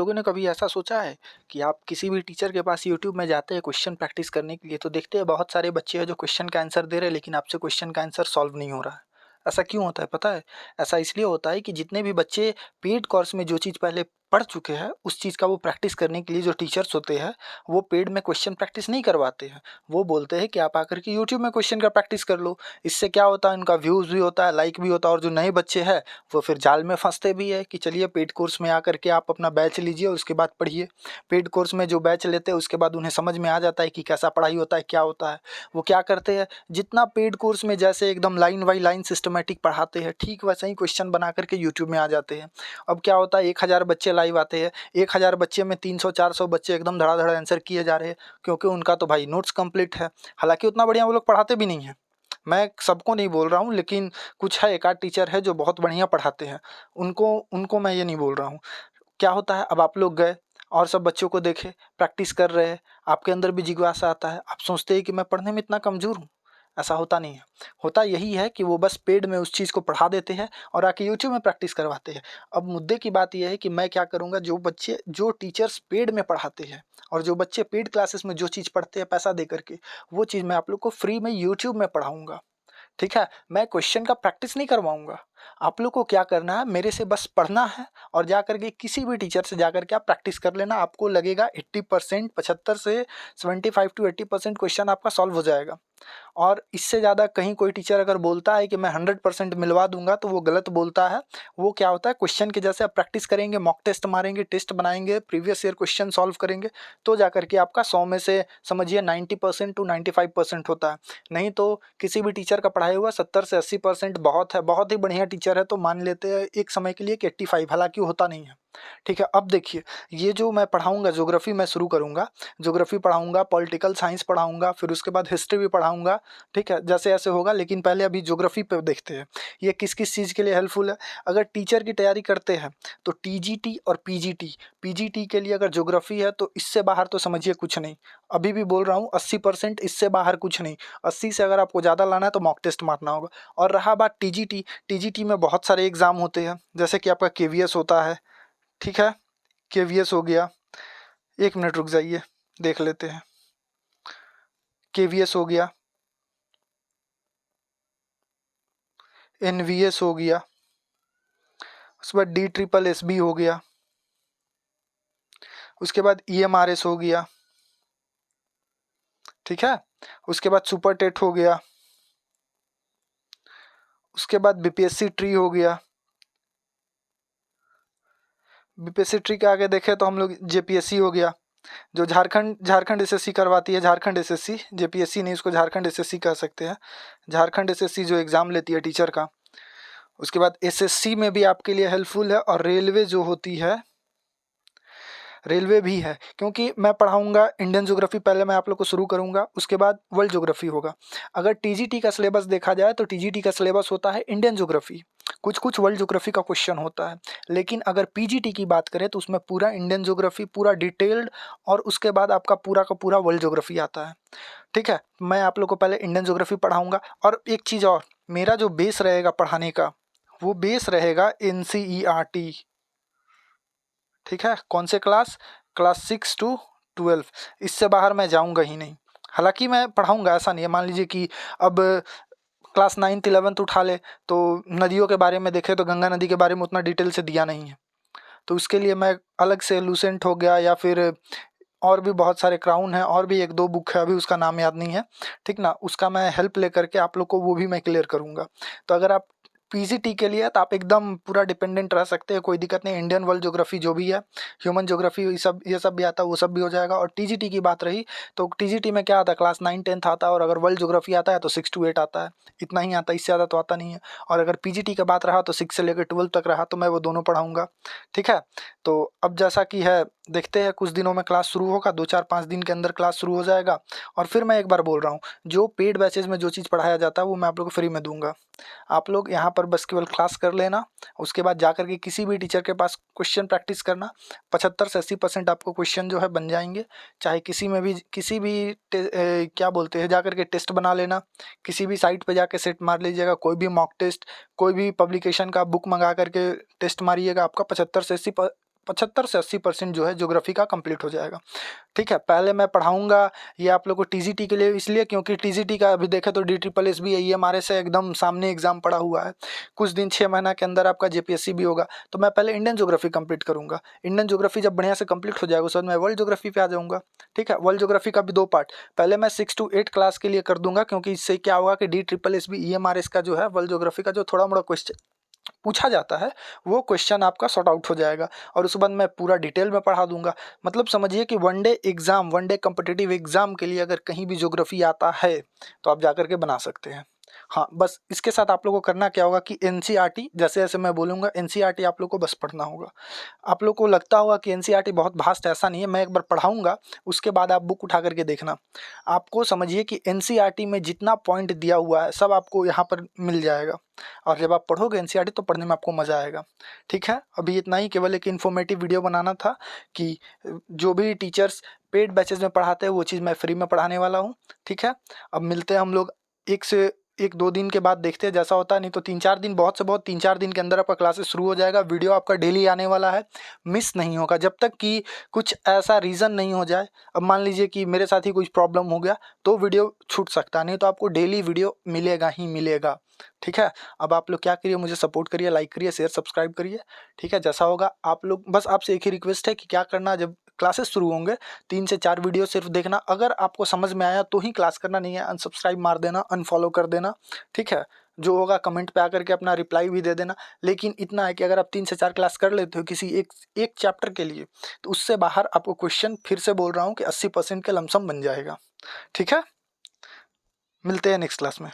लोगों ने कभी ऐसा सोचा है कि आप किसी भी टीचर के पास यूट्यूब में जाते हैं क्वेश्चन प्रैक्टिस करने के लिए, तो देखते हैं बहुत सारे बच्चे हैं जो क्वेश्चन का आंसर दे रहे हैं लेकिन आपसे क्वेश्चन का आंसर सॉल्व नहीं हो रहा है। ऐसा क्यों होता है पता है? ऐसा इसलिए होता है कि जितने भी बच्चे पेड कोर्स में जो चीज़ पहले पढ़ चुके हैं उस चीज़ का वो प्रैक्टिस करने के लिए जो टीचर्स होते हैं वो पेड में क्वेश्चन प्रैक्टिस नहीं करवाते हैं। वो बोलते हैं कि आप आकर के यूट्यूब में क्वेश्चन का प्रैक्टिस कर लो। इससे क्या होता है, उनका व्यूज़ भी होता है, लाइक भी होता है, और जो नए बच्चे हैं वो फिर जाल में फंसते भी है कि चलिए पेड कोर्स में आकर के आप अपना बैच लीजिए और उसके बाद पढ़िए। पेड कोर्स में जो बैच लेते हैं उसके बाद उन्हें समझ में आ जाता है कि कैसा पढ़ाई होता है, क्या होता है। वो क्या करते हैं, जितना पेड कोर्स में जैसे एकदम लाइन बाई लाइन सिस्टमेटिक पढ़ाते हैं ठीक वैसे ही क्वेश्चन बना करके यूट्यूब में आ जाते हैं। अब क्या होता है, 1000 बच्चे लाइव आते हैं, 1000 बच्चे में 300-400 बच्चे एकदम धड़ाधड़ आंसर किए जा रहे हैं, क्योंकि उनका तो भाई नोट्स कंप्लीट है। हालांकि उतना बढ़िया वो लोग पढ़ाते भी नहीं हैं, मैं सबको नहीं बोल रहा हूँ, लेकिन कुछ है, एक आध टीचर है जो बहुत बढ़िया पढ़ाते हैं, उनको उनको मैं ये नहीं बोल रहा हूँ। क्या होता है, अब आप लोग गए और सब बच्चों को देखे प्रैक्टिस कर रहे हैं, आपके अंदर भी जिज्ञासा आता है, आप सोचते हैं कि मैं पढ़ने में इतना कमज़ोर हूँ। ऐसा होता नहीं है। होता यही है कि वो बस पेड में उस चीज़ को पढ़ा देते हैं और आके यूट्यूब में प्रैक्टिस करवाते हैं। अब मुद्दे की बात यह है कि मैं क्या करूँगा, जो टीचर्स पेड में पढ़ाते हैं और जो बच्चे पेड क्लासेस में जो चीज़ पढ़ते हैं पैसा दे करके, वो चीज़ मैं आप लोग को फ्री में यूट्यूब में पढ़ाऊँगा। ठीक है, मैं क्वेश्चन का प्रैक्टिस नहीं करवाऊँगा। आप लोग को क्या करना है, मेरे से बस पढ़ना है और जा कर के किसी भी टीचर से जाकर के आप प्रैक्टिस कर लेना। आपको लगेगा 80%, 75 से 75 टू 80% क्वेश्चन आपका सॉल्व हो जाएगा। और इससे ज़्यादा कहीं कोई टीचर अगर बोलता है कि मैं 100% मिलवा दूंगा तो वो गलत बोलता है। वो क्या होता है, क्वेश्चन के जैसे आप प्रैक्टिस करेंगे, मॉक टेस्ट मारेंगे, टेस्ट बनाएंगे, प्रीवियस ईयर क्वेश्चन सॉल्व करेंगे, तो जा करके आपका 100 में से समझिए 90% टू 95% होता है। नहीं तो किसी भी टीचर का पढ़ाया हुआ 70 से 80% बहुत है, बहुत ही बढ़िया टीचर है तो मान लेते हैं एक समय के लिए कि 85, हालांकि होता नहीं है। ठीक है, अब देखिए, ये जो मैं पढ़ाऊंगा, ज्योग्राफी मैं शुरू करूंगा, ज्योग्राफी पढ़ाऊंगा, पॉलिटिकल साइंस पढ़ाऊंगा, फिर उसके बाद हिस्ट्री भी पढ़ाऊंगा। ठीक है, जैसे ऐसे होगा, लेकिन पहले अभी ज्योग्राफी पे देखते हैं ये किस किस चीज़ के लिए हेल्पफुल है। अगर टीचर की तैयारी करते हैं तो टीजीटी और पीजीटी, पीजीटी के लिए अगर ज्योग्राफी है तो इससे बाहर तो समझिए कुछ नहीं। अभी भी बोल रहा हूँ 80%, इससे बाहर कुछ नहीं। 80 से अगर आपको ज़्यादा लाना है तो मॉक टेस्ट मारना होगा। और रहा बात टीजीटी, टीजीटी में बहुत सारे एग्जाम होते हैं, जैसे कि आपका केवीएस होता है। ठीक है, केवीएस हो गया, एक मिनट रुक जाइए देख लेते हैं। केवीएस हो गया, एनवीएस हो गया, उसके बाद DSSS हो गया, उसके बाद EMRS हो गया। ठीक है, उसके बाद सुपर टेट हो गया, उसके बाद बीपीएससी ट्री हो गया। बीपीएससी ट्री के आगे देखें तो हम लोग जेपीएससी हो गया, जो झारखंड एसएससी करवाती है। झारखंड एसएससी, जेपीएससी नहीं, उसको झारखंड एसएससी कह सकते हैं। झारखंड एसएससी जो एग्ज़ाम लेती है टीचर का। उसके बाद एसएससी में भी आपके लिए हेल्पफुल है, और रेलवे जो होती है, रेलवे भी है, क्योंकि मैं पढ़ाऊंगा इंडियन ज्योग्राफी, पहले मैं आप लोग को शुरू करूंगा, उसके बाद वर्ल्ड ज्योग्राफी होगा। अगर टीजीटी का सिलेबस देखा जाए तो टीजीटी का सिलेबस होता है इंडियन ज्योग्राफी, कुछ कुछ वर्ल्ड ज्योग्राफी का क्वेश्चन होता है। लेकिन अगर पीजीटी की बात करें तो उसमें पूरा इंडियन ज्योग्राफी पूरा डिटेल्ड, और उसके बाद आपका पूरा का पूरा वर्ल्ड ज्योग्राफी आता है। ठीक है, मैं आप लोग को पहले इंडियन ज्योग्राफी पढ़ाऊंगा। और एक चीज़ और, मेरा जो बेस रहेगा पढ़ाने का, वो बेस रहेगा NCERT। ठीक है, कौन से क्लास 6 टू 12, इससे बाहर मैं जाऊंगा ही नहीं। हालांकि मैं पढ़ाऊंगा, ऐसा नहीं है, मान लीजिए कि अब क्लास 9th 11th उठा ले तो नदियों के बारे में देखें तो गंगा नदी के बारे में उतना डिटेल से दिया नहीं है, तो उसके लिए मैं अलग से लूसेंट हो गया, या फिर और भी बहुत सारे क्राउन है, और भी एक दो बुक है, अभी उसका नाम याद नहीं है। ठीक ना, उसका मैं हेल्प लेकर के आप लोग को वो भी मैं क्लियर करूँगा। तो अगर आप पीजीटी के लिए तो आप एकदम पूरा डिपेंडेंट रह सकते हैं, कोई दिक्कत नहीं। इंडियन वर्ल्ड ज्योग्राफी जो भी है, ह्यूमन ज्योग्राफी, ये सब भी आता है, वो सब भी हो जाएगा। और टीजीटी की बात रही तो टीजीटी में क्या आता है, क्लास 9 10th आता है, और अगर वर्ल्ड ज्योग्राफी आता है तो 6 to 8 आता है, इतना ही आता है, इससे ज़्यादा तो आता नहीं है। और अगर पीजीटी का बात रहा तो 6 से लेकर 12 तक रहा, तो मैं वो दोनों पढ़ाऊँगा। ठीक है, तो अब जैसा कि है, देखते हैं कुछ दिनों में क्लास शुरू होगा, 2 4 5 दिन के अंदर क्लास शुरू हो जाएगा। और फिर मैं एक बार बोल रहा हूँ, जो पेड बैचेज में जो चीज़ पढ़ाया जाता है वो मैं आप लोग को फ्री में दूंगा। आप लोग यहाँ पर बस केवल क्लास कर लेना, उसके बाद जाकर के किसी भी टीचर के पास क्वेश्चन प्रैक्टिस करना। 75 से 80% आपको क्वेश्चन जो है बन जाएंगे। चाहे किसी भी क्या बोलते हैं, जाकर के टेस्ट बना लेना, किसी भी साइट पे जाके सेट मार लीजिएगा, कोई भी मॉक टेस्ट, कोई भी पब्लिकेशन का बुक मंगा करके टेस्ट मारिएगा, आपका 75 से 75 से 80% जो है ज्योग्राफी का कंप्लीट हो जाएगा। ठीक है, पहले मैं पढ़ाऊँगा ये आप लोगों को टीजीटी के लिए, इसलिए क्योंकि टीजीटी का अभी देखें तो DSSS ईएमआरएस से एकदम सामने एग्जाम पड़ा हुआ है। कुछ दिन 6 महीना के अंदर आपका जेपीएससी भी होगा। तो मैं पहले इंडियन ज्योग्राफी कंप्लीट करूँगा। इंडियन ज्योग्राफी जब बढ़िया से कंप्लीट हो जाएगा उसके बाद मैं वर्ल्ड ज्योग्राफी पे आ जाऊँगा। ठीक है, वर्ल्ड ज्योग्राफी का भी 2 पार्ट, पहले मैं 6 to 8 क्लास के लिए कर दूंगा, क्योंकि इससे क्या होगा कि DSSS ईएमआरएस का जो है वर्ल्ड ज्योग्राफी का जो थोड़ा मोड़ा क्वेश्चन पूछा जाता है वो क्वेश्चन आपका सॉर्ट आउट हो जाएगा, और उसके बाद मैं पूरा डिटेल में पढ़ा दूंगा। मतलब समझिए कि वन डे कॉम्पिटिटिव एग्जाम के लिए अगर कहीं भी ज्योग्राफी आता है तो आप जाकर के बना सकते हैं। हाँ, बस इसके साथ आप लोगों को करना क्या होगा कि एनसीईआरटी जैसे जैसे मैं बोलूँगा एनसीईआरटी आप लोग को बस पढ़ना होगा। आप लोग को लगता होगा कि एनसीईआरटी बहुत भास्ट, ऐसा नहीं है। मैं एक बार पढ़ाऊँगा उसके बाद आप बुक उठा करके देखना। आपको समझिए कि एनसीईआरटी में जितना पॉइंट दिया हुआ है सब आपको यहाँ पर मिल जाएगा, और जब आप पढ़ोगे एनसीईआरटी तो पढ़ने में आपको मज़ा आएगा। ठीक है, अभी इतना ही, केवल एक इन्फॉर्मेटिव वीडियो बनाना था कि जो भी टीचर्स पेड बैचेस में पढ़ाते हैं वो चीज़ मैं फ्री में पढ़ाने वाला हूँ। ठीक है, अब मिलते हैं हम लोग एक 2 दिन के बाद, देखते हैं जैसा होता है। नहीं तो 3-4 दिन, बहुत से बहुत 3-4 दिन के अंदर आपका क्लासेस शुरू हो जाएगा। वीडियो आपका डेली आने वाला है, मिस नहीं होगा जब तक कि कुछ ऐसा रीज़न नहीं हो जाए। अब मान लीजिए कि मेरे साथ ही कुछ प्रॉब्लम हो गया तो वीडियो छूट सकता है, नहीं तो आपको डेली वीडियो मिलेगा ही मिलेगा। ठीक है, अब आप लोग क्या करिए, मुझे सपोर्ट करिए, लाइक करिए, शेयर सब्सक्राइब करिए। ठीक है, जैसा होगा आप लोग, बस आपसे एक ही रिक्वेस्ट है कि क्या करना, जब क्लासेस शुरू होंगे 3 से 4 वीडियो सिर्फ देखना। अगर आपको समझ में आया तो ही क्लास करना, नहीं है अनसब्सक्राइब मार देना, अनफॉलो कर देना। ठीक है, जो होगा कमेंट पे आकर के अपना रिप्लाई भी दे देना। लेकिन इतना है कि अगर आप 3 से 4 क्लास कर लेते हो किसी एक चैप्टर के लिए, तो उससे बाहर आपको क्वेश्चन, फिर से बोल रहा हूँ कि 80% के लमसम बन जाएगा। ठीक है, मिलते हैं नेक्स्ट क्लास में।